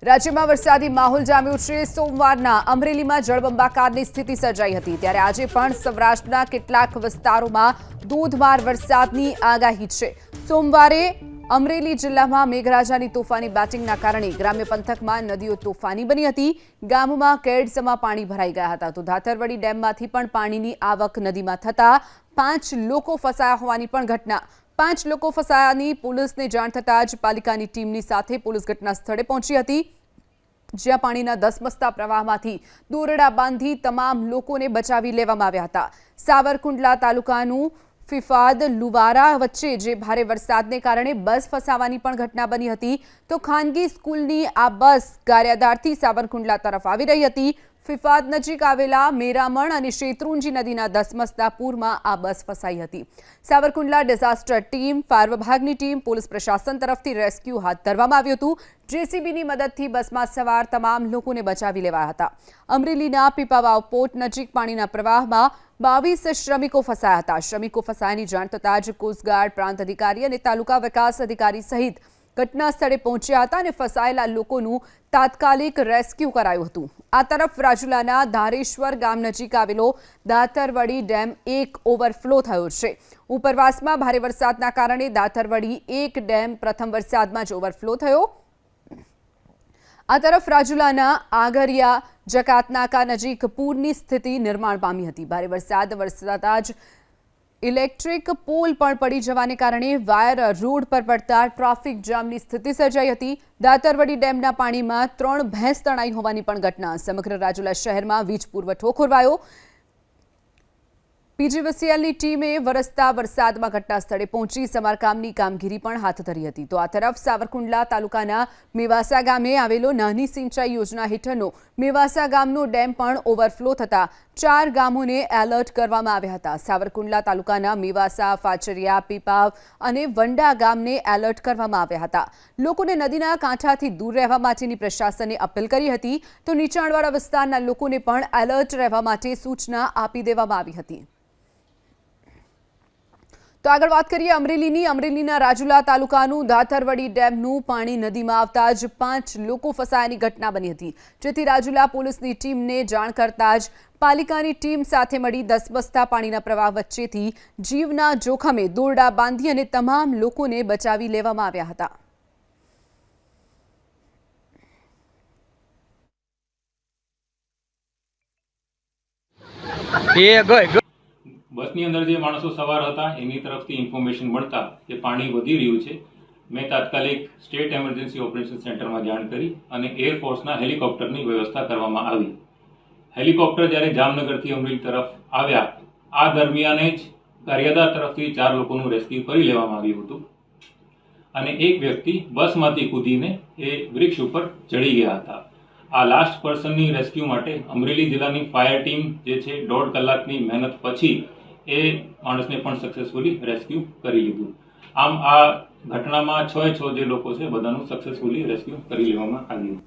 રાજ્યમાં વરસાદી માહોલ જામ્યો છે। સોમવારના અમરેલીમાં જળબંબાકારની સ્થિતિ સર્જાઈ હતી, ત્યારે આજે પણ સૌરાષ્ટ્રના કેટલાક વિસ્તારોમાં ધોધમાર વરસાદની આગાહી છે। સોમવારે અમરેલી જિલ્લામાં મેઘરાજાની તોફાની બેટિંગના કારણે ગ્રામ્ય પંથકમાં નદીઓ તોફાની બની હતી। ગામમાં કેડસમાં પાણી ભરાઈ ગયા હતા, તો ધાતરવડી ડેમમાંથી પણ પાણીની આવક નદીમાં થતા 5 લોકો ફસાયા હોવાની પણ ઘટના। 5 લોકો ફસાયાની પોલીસને જાણ થતાં જ પાલિકાની ટીમની સાથે પોલીસ ઘટના સ્થળે પહોંચી હતી, જ્યાં પાણીના ધસમસતા પ્રવાહમાંથી દોરડા બાંધી તમામ લોકોને બચાવી લેવામાં આવ્યા હતા। સાવરકુંડલા તાલુકાનું ફિફાદ લુવારા વચ્ચે જે ભારે વરસાદને કારણે બસ ફસાવાની પણ ઘટના બની હતી, તો ખાનગી સ્કૂલની આ બસ ગારિયાધારથી સાવરકુંડલા તરફ આવી રહી હતી। ફિફાદ નજીક આવેલા મેરામણ અને શેત્રુંજી નદીના ધસમસતા પૂરમાં આ બસ ફસાઈ હતી। સાવરકુંડલા ડિઝાસ્ટર ટીમ, ફાયર વિભાગની ટીમ, પોલીસ પ્રશાસન તરફથી રેસ્ક્યુ હાથ ધરવામાં આવ્યું હતું। જેસીબીની મદદથી બસમાં સવાર તમામ લોકોને બચાવી લેવાયા હતા। અમરેલીના પીપાવાવ પોર્ટ નજીક પાણીના પ્રવાહમાં 22 શ્રમિકો ફસાયા હતા। શ્રમિકો ફસાયાની જાણ થતાં જ કોસ્ટગાર્ડ, પ્રાંત અધિકારી અને તાલુકા વિકાસ અધિકારી સહિત ઘટના સ્થળે પહોંચ્યા હતા અને ફસાયેલા લોકોનું તાત્કાલિક રેસ્ક્યુ કરાયું હતું। આ તરફ રાજુલાના ધારેશ્વર ગામ નજીક આવેલો દાતરવડી ડેમ 1 ઓવરફ્લો થયો છે। ઉપરવાસમાં ભારે વરસાદના કારણે દાતરવડી 1 ડેમ પ્રથમ વરસાદમાં જ ઓવરફ્લો થયો। આ તરફ રાજુલાના આગરિયા જકાતનાકા નજીક પૂરની સ્થિતિ નિર્માણ પામી હતી। ભારે વરસાદ વરસતા જ ઇલેક્ટ્રિક પોલ પણ પડી જવાને કારણે વાયર રોડ પર પડતા ટ્રાફિક જામની સ્થિતિ સર્જાઈ હતી। દાતરવડી ડેમના પાણીમાં 3 ભેંસ તણાઈ હોવાની પણ ઘટના। સમગ્ર રાજુલા શહેરમાં વીજ પુરવઠો ખોરવાયો। પીજીવીસીએલની ટીમે વરસતા વરસાદમાં ઘટના સ્થળે પહોંચી સમારકામની કામગીરી પણ હાથ ધરી હતી। તો આ તરફ સાવરકુંડલા તાલુકાના મેવાસા ગામે આવેલો નાની સિંચાઈ યોજના હેઠળનો મેવાસા ગામનો ડેમ પણ ઓવરફ્લો થતા 4 ગામોને એલર્ટ કરવામાં આવ્યા હતા। સાવરકુંડલા તાલુકાના મેવાસા, ફાચરિયા, પીપાવ અને વંડા ગામને એલર્ટ કરવામાં આવ્યા હતા। લોકોને નદીના કાંઠાથી દૂર રહેવા માટેની પ્રશાસને અપીલ કરી હતી, તો નીચાણવાળા વિસ્તારના લોકોને પણ એલર્ટ રહેવા માટે સૂચના આપી દેવામાં આવી હતી। તો આગળ વાત કરીએ અમરેલીના રાજુલા તાલુકાનું ધાતરવડી ડેમનું પાણી નદીમાં આવતા જ 5 લોકો ફસાયાની ઘટના બની હતી, જેથી રાજુલા પોલીસની ટીમને જાણ કરતા જ પાલિકાની ટીમ સાથે મળી ધસમસતા પાણીના પ્રવાહ વચ્ચેથી જીવના જોખમે દોરડા બાંધી અને તમામ લોકોને બચાવી લેવામાં આવ્યા હતા। બસની અંદર જે માણસો સવાર હતા એની તરફથી ઇન્ફોર્મેશન મળતા કે પાણી વધી રહ્યું છે, મેં તાત્કાલિક સ્ટેટ એમરજન્સી ઓપરેશન સેન્ટરમાં જાણ કરી અને એરફોર્સના હેલિકોપ્ટરની વ્યવસ્થા કરવામાં આવી। હેલિકોપ્ટર જ્યારે જામનગરથી અમરેલી તરફ આવ્યા, આ દરમિયાન જ ગારિયાધાર તરફથી 4 લોકોનું રેસ્ક્યુ કરી લેવામાં આવ્યું હતું અને એક વ્યક્તિ બસમાંથી કૂદીને એ વૃક્ષ ઉપર ચડી ગયા હતા। આ લાસ્ટ પર્સનની રેસ્ક્યુ માટે અમરેલી જિલ્લાની ફાયર ટીમ જે છે 1.5 કલાકની મહેનત પછી એ માણસને પણ સક્સેસફુલી રેસ્ક્યુ કરી લીધું। આમ આ ઘટનામાં 6 જે લોકો છે બધાનું સક્સેસફુલી રેસ્ક્યુ કરી લેવામાં આવ્યું।